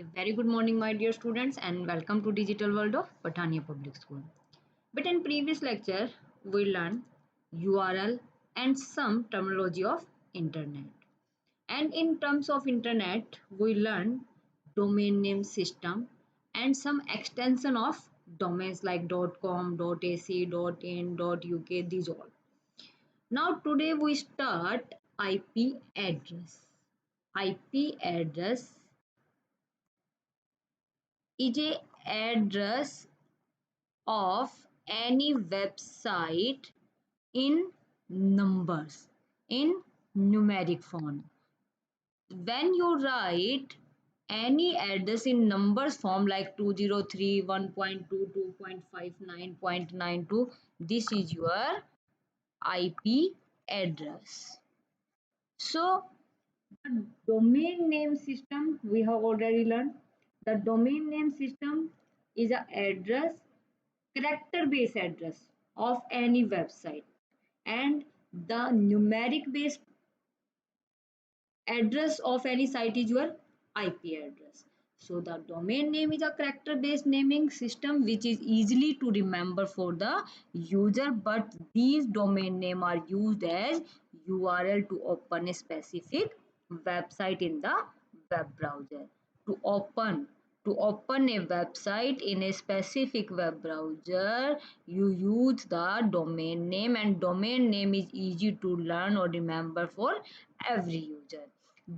A very good morning, my dear students, and welcome to Digital World of Patania Public School. But in previous lecture, we learned URL and some terminology of internet. And in terms of internet, we learned domain name system and some extension of domains like .com, .ac, .in, .uk, these all. Now today we start IP address. IP address is a address of any website in numbers, in numeric form. When you write any address in numbers form like 203, 1.2, 2.59.92, this is your IP address. So the domain name system we have already learned. The domain name system is an address, character based address of any website, and the numeric based address of any site is your IP address. So the domain name is a character based naming system which is easily to remember for the user, but these domain name are used as URL to open a specific website in the web browser. To open a website in a specific web browser, you use the domain name, and domain name is easy to learn or remember for every user.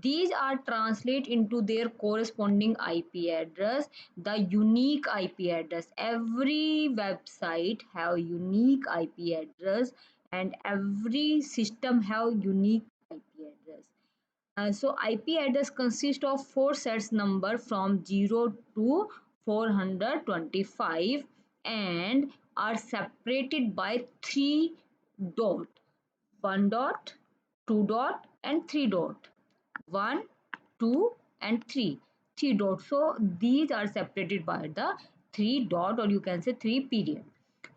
These are translate into their corresponding IP address, the unique IP address. Every website have unique IP address, and every system have unique IP address. So IP address consists of four sets number from 0 to 425 and are separated by three dot, one dot, two dot, and three dot. 1, 2, and 3. 3 dots. So these are separated by the 3 dot, or you can say 3 period.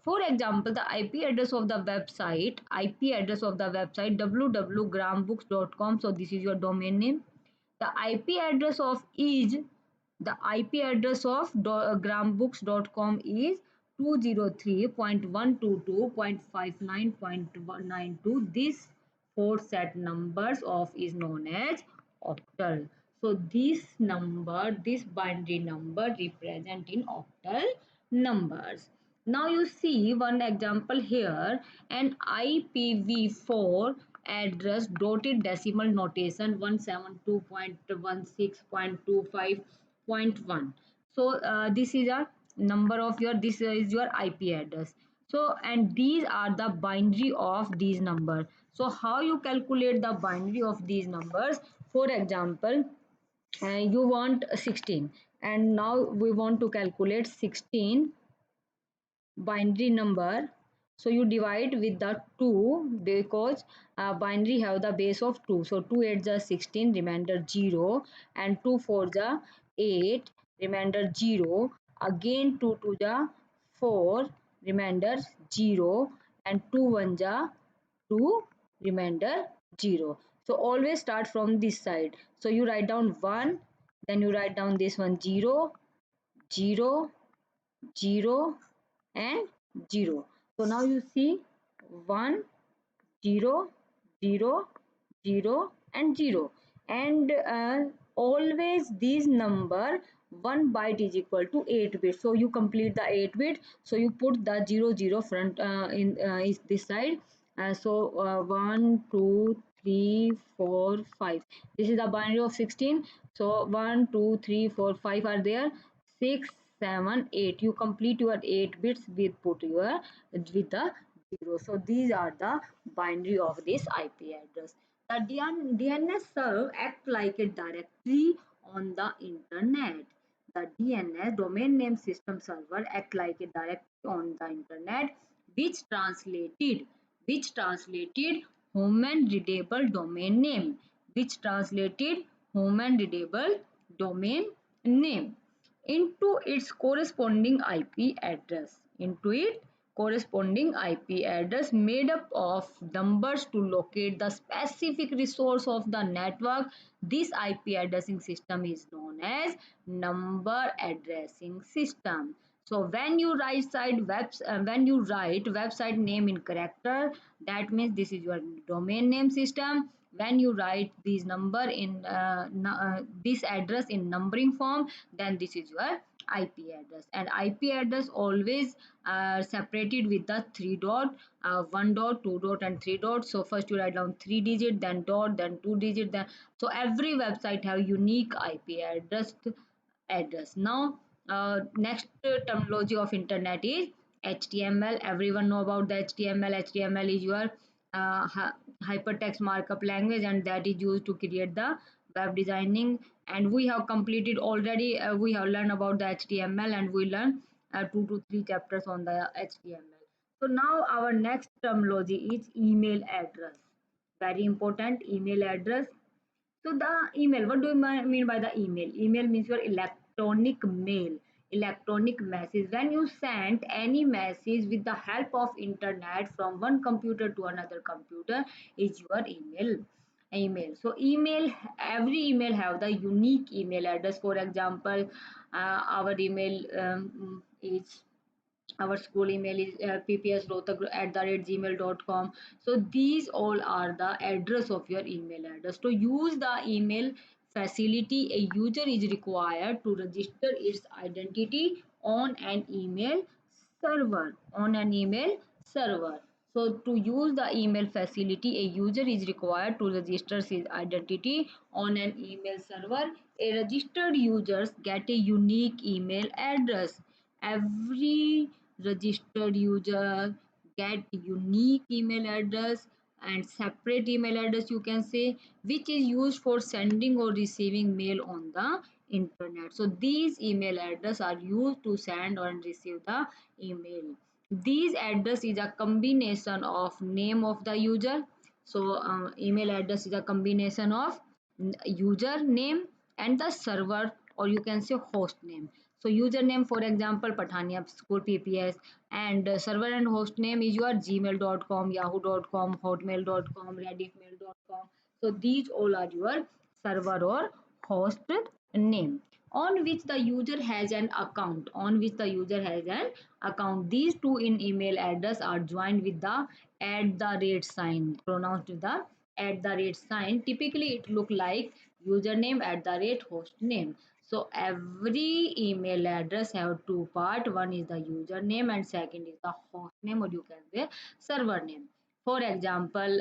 For example, the IP address of the website, www.grambooks.com. So this is your domain name. The IP address of grambooks.com is 203.122.59.92. This four set numbers of is known as octal. So this binary number represent in octal numbers. Now you see one example here, an IPv4 address dotted decimal notation 172.16.25.1. So this is a number of your, this is your IP address. So and these are the binary of these numbers. So how you calculate the binary of these numbers? For example, you want 16, and now we want to calculate 16 binary number. So you divide with the 2 because binary have the base of 2. So 2 8 the 16, remainder 0, and 2 4 the 8, remainder 0, again 2 2 the 4, remainder 0, and 2 1 the 2, remainder 0. So always start from this side. So you write down 1, then you write down this one 0, 0, 0, and 0. So now you see 1, 0, 0, 0, and 0. And always these number 1 byte is equal to 8 bit. So you complete the 8 bit. So you put the 0 0 front in is this side. So 1 2 3 4 5. This is the binary of 16. So 1 2 3 4 5 are there. 6 7 8. You complete your 8 bits with put your with the 0. So these are the binary of this IP address. The DNS server act like a directory on the internet. The DNS domain name system server act like a directory on the internet, which translated human readable domain name, which translated human readable domain name into its corresponding IP address. Into it corresponding IP address made up of numbers to locate the specific resource of the network. This IP addressing system is known as number addressing system. So when you write website name in character, that means this is your domain name system. When you write this number in this address in numbering form, then this is your IP address. And IP address always separated with the three dot, one dot, two dot, and three dot. So first you write down 3 digit, then dot, then 2 digit, then so every website have unique IP address. Now, next terminology of internet is HTML. Everyone know about the HTML. HTML is your hypertext markup language, and that is used to create the web designing. And we have completed already. We have learned about the HTML, and we learn 2 to 3 chapters on the HTML. So now our next terminology is email address. Very important, email address. So the email, what do you mean by the email? Email means your electronic mail, electronic message. When you send any message with the help of internet from one computer to another computer, is your email. So email, every email have the unique email address. For example, our email is, our school email is ppsrohtak@gmail.com. So these all are the address of your email address. To use the email facility, a user is required to register its identity on an email server. So to use the email facility, a user is required to register his identity on an email server. A registered users get a unique email address. Every registered user get unique email address and separate email address, you can say, which is used for sending or receiving mail on the internet. So these email address are used to send or receive the email. These address is a combination of name of the user. So email address is a combination of user name and the server, or you can say host name. So username, for example, Pathania School PPS, and server and host name is your gmail.com, yahoo.com, hotmail.com, redditmail.com. So these all are your server or host name on which the user has an account. These two in email address are joined with the at the rate sign, pronounced with the at the rate sign. Typically it look like username at the rate host name. So every email address have two part. One is the username and second is the host name, or you can say server name. For example,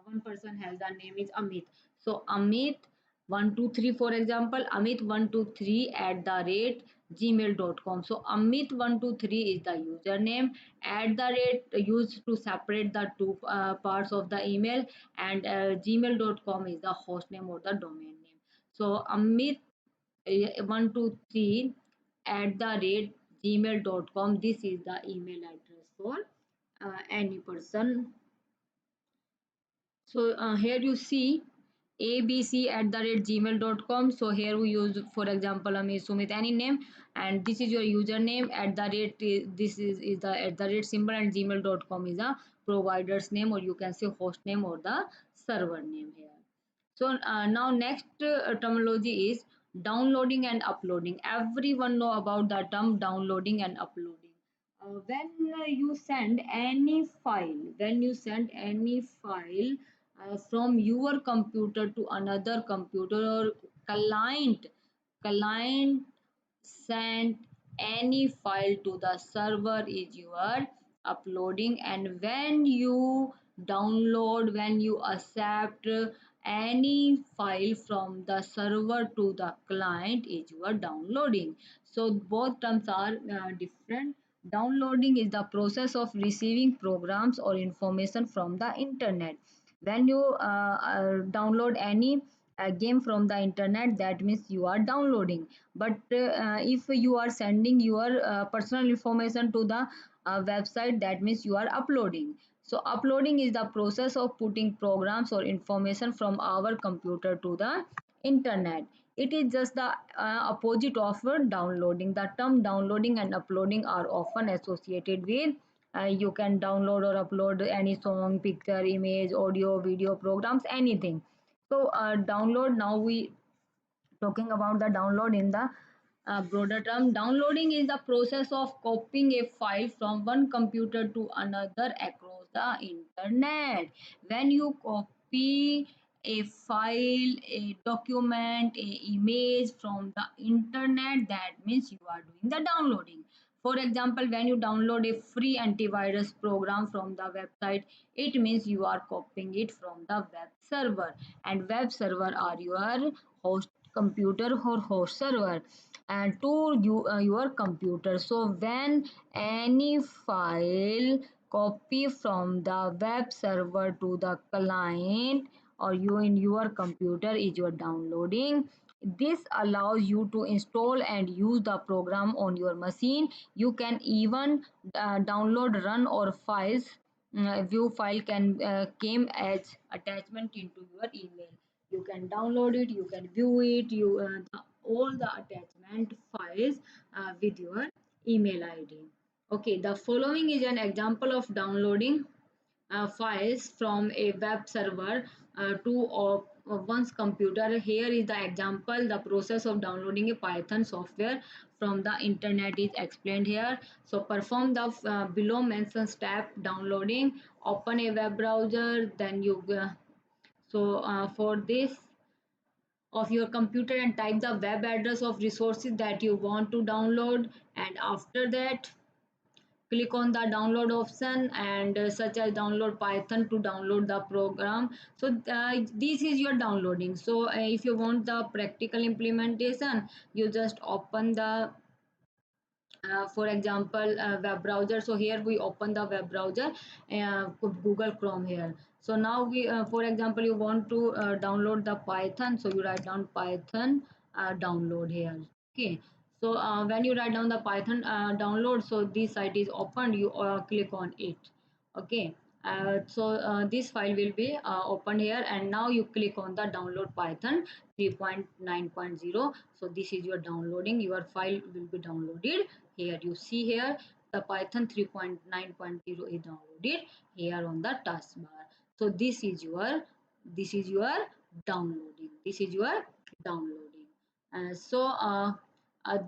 one person has the name is Amit. So Amit 123, for example, Amit 123 at the rate gmail.com. So Amit 123 is the username, at the rate used to separate the two parts of the email, and gmail.com is the host name or the domain name. So Amit 123 at the rate gmail.com, this is the email address for any person. So here you see abc at the rate gmail.com. So here we use, for example, Amit, Sumit, any name, and this is your username. At the rate, this is the at the rate symbol, and gmail.com is a provider's name, or you can say host name or the server name here. So now next terminology is downloading and uploading. Everyone know about the term downloading and uploading. When you send any file from your computer to another computer, or client send any file to the server, is your uploading. And when you accept any file from the server to the client, is your downloading. So both terms are different. Downloading is the process of receiving programs or information from the internet. When you download any game from the internet, that means you are downloading. But if you are sending your personal information to the website, that means you are uploading. So uploading is the process of putting programs or information from our computer to the internet. It is just the opposite of downloading. The term downloading and uploading are often associated with you can download or upload any song, picture, image, audio, video, programs, anything. So download, now we talking about the download in the broader term. Downloading is the process of copying a file from one computer to another across the internet. When you copy a file, a document, a image from the internet, that means you are doing the downloading. For example, when you download a free antivirus program from the website, it means you are copying it from the web server, and web server are your host computer or host server and to your computer. So when any file copy from the web server to the client or you in your computer is your downloading. This allows you to install and use the program on your machine. You can even download, run or files. View file can came as attachment into your email. You can download it, you can view it, all the attachment files with your email id. Okay, the following is an example of downloading files from a web server to one's computer. Here is the example. The process of downloading a Python software from the internet is explained here. So perform the below mentioned step: downloading, open a web browser, then you for this of your computer and type the web address of resources that you want to download, and after that click on the download option and such as download python to download the program. So this is your downloading. So if you want the practical implementation, you just open the for example web browser. So here we open the web browser, google chrome here. So now we for example you want to download the python, so you write down python download here. Okay, so when you write down the python download, so this site is opened, you click on it. Okay, this file will be opened here, and now you click on the download python 3.9.0. so this is your downloading, your file will be downloaded here. You see here the python 3.9.0 is downloaded here on the taskbar. So this is your downloading, this is your downloading.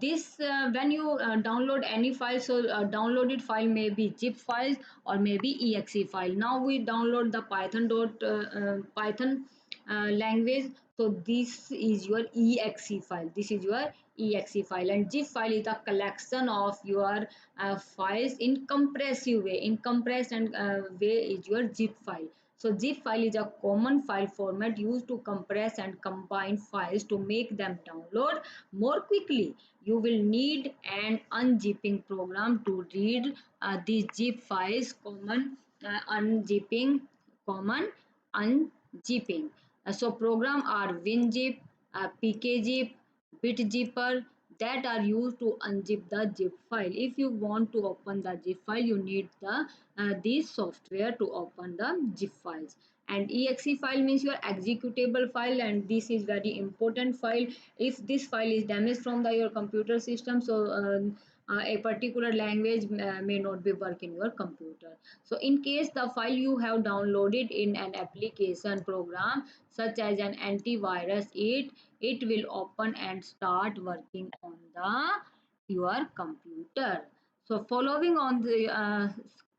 This when you download any file, so downloaded file may be zip files or maybe exe file. Now we download the python language. So this is your exe file, this is your exe file, and zip file is the collection of your files in compressive way. In compressed and way is your zip file. So zip file is a common file format used to compress and combine files to make them download more quickly. You will need an unzipping program to read these zip files. Common unzipping. So program are WinZip, PKZip, BitZipper that are used to unzip the zip file. If you want to open the zip file, you need this software to open the zip files. And exe file means your executable file, and this is very important file. If this file is damaged from your computer system, so a particular language may not be work in your computer. So in case the file you have downloaded in an application program such as an antivirus, it will open and start working on the your computer. So following on the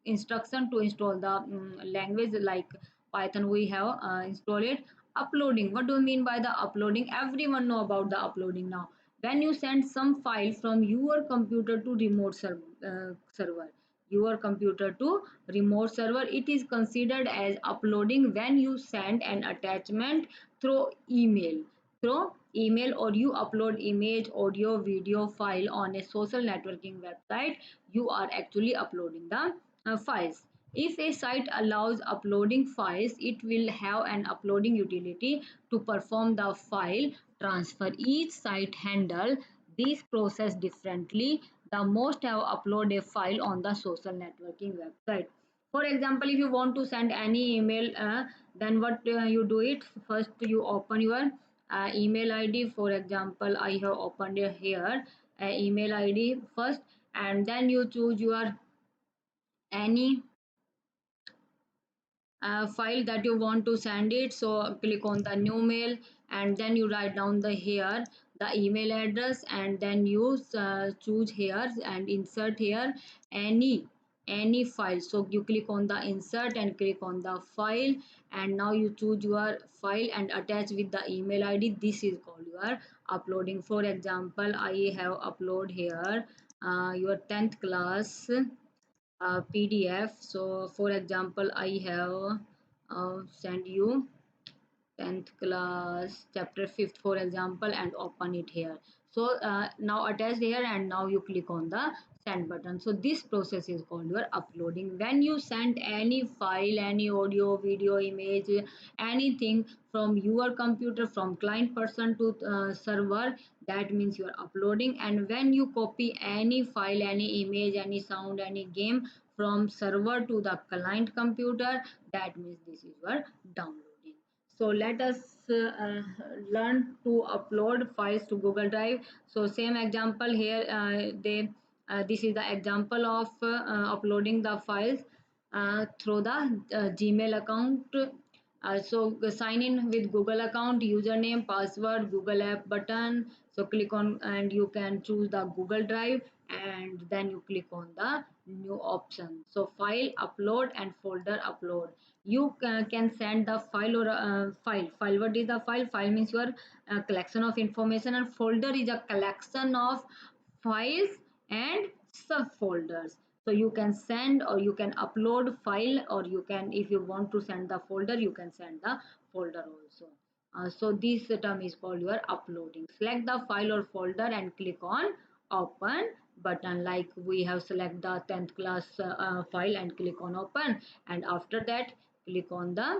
instruction to install the language like python, we have installed it. Uploading, what do you mean by the uploading? Everyone know about the uploading now. When you send some file from your computer to remote server, your computer to remote server, it is considered as uploading when you send an attachment through email or you upload image, audio, video file on a social networking website. You are actually uploading the files. If a site allows uploading files, it will have an uploading utility to perform the file transfer. Each site handle this process differently. The most have upload a file on the social networking website. For example, if you want to send any email, then what you do it first, you open your email ID. For example, I have opened it here email ID first, and then you choose your any file that you want to send it. So click on the new mail, and then you write down the here the email address, and then you choose here and insert here any file. So you click on the insert and click on the file, and now you choose your file and attach with the email ID. This is called your uploading. For example, I have upload here your 10th class PDF. So for example, I have send you 10th class chapter 5th, for example, and open it here. So now attached here, and now you click on the send button. So this process is called your uploading. When you send any file, any audio, video, image, anything from your computer, from client person to server, that means you are uploading. And when you copy any file, any image, any sound, any game from server to the client computer, that means this is your downloading. So let us learn to upload files to Google Drive. So same example here, they this is the example of uploading the files through the Gmail account. So sign in with Google account, username, password, Google app button. So click on and you can choose the Google Drive, and then you click on the new option. So file upload and folder upload. You can send the file or file. What is the file? File means your collection of information, and folder is a collection of files and subfolders. So you can send or you can upload file, or you can, if you want to send the folder, you can send the folder also. So this term is called your uploading. Select the file or folder and click on open button. Like we have select the 10th class file and click on open, and after that click on the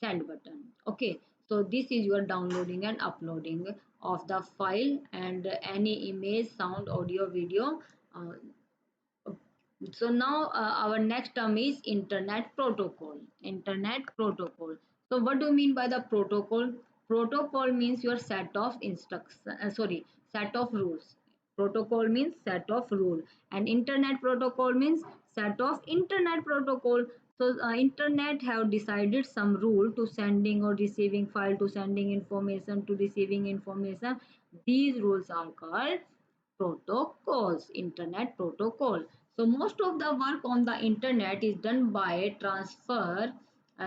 send button. Okay, so this is your downloading and uploading of the file and any image, sound, audio, video. uh, so now our next term is internet protocol. Internet protocol. So what do you mean by the protocol? Protocol means your set of instructions. Set of rules. Protocol means set of rule, and internet protocol means set of internet protocol. So internet have decided some rule to sending or receiving file, to sending information, to receiving information. These rules are called protocols. Internet protocol. So most of the work on the internet is done by transfer.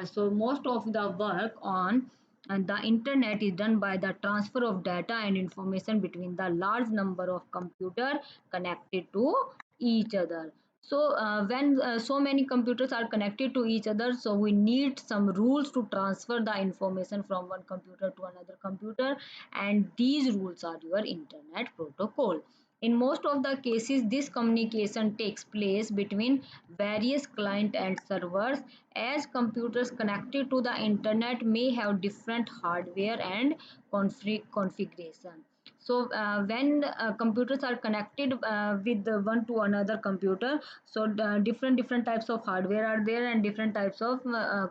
So most of the work on the internet is done by the transfer of data and information between the large number of computer connected to each other. So when so many computers are connected to each other, so we need some rules to transfer the information from one computer to another computer, and these rules are your internet protocol. In most of the cases, this communication takes place between various client and servers, as computers connected to the internet may have different hardware and configuration. So when computers are connected with the one to another computer, so different types of hardware are there, and different types of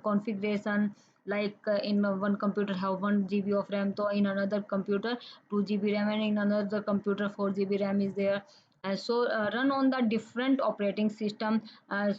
configuration. Like in one computer have 1 GB of RAM, so in another computer 2 GB RAM, and in another computer 4 GB RAM is there. So run on the different operating system.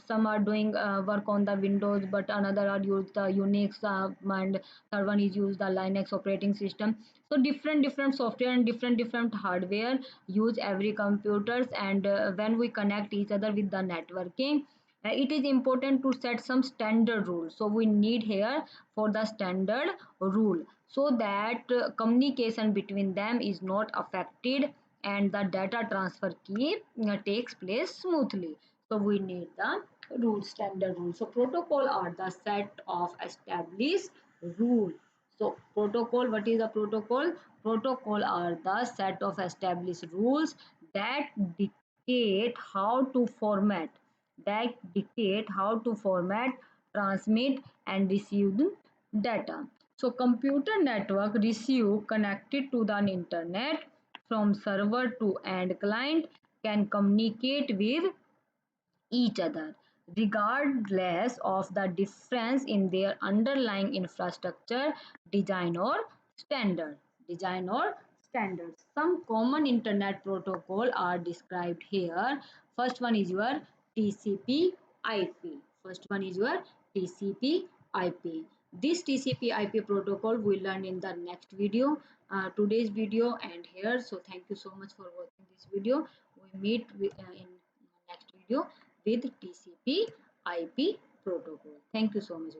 Some are doing work on the Windows, but another are use the Unix, and third one is use the Linux operating system. So different software and different hardware use every computers, and when we connect each other with the networking, it is important to set some standard rules. So we need here for the standard rule, so that communication between them is not affected, and the data transfer key takes place smoothly. So we need the rule, standard rule. So protocol are the set of established rule. So protocol, what is a protocol? Protocol are the set of established rules that dictate how to format, transmit, and receive the data. So computer network receive connected to the internet from server to end client can communicate with each other regardless of the difference in their underlying infrastructure, design, or standard. Design or standards. Some common internet protocol are described here. First one is your TCP IP. First one is your TCP IP. This TCP IP protocol we learn in the next video, today's video and here. So thank you so much for watching this video. We meet in next video with TCP IP protocol. Thank you so much.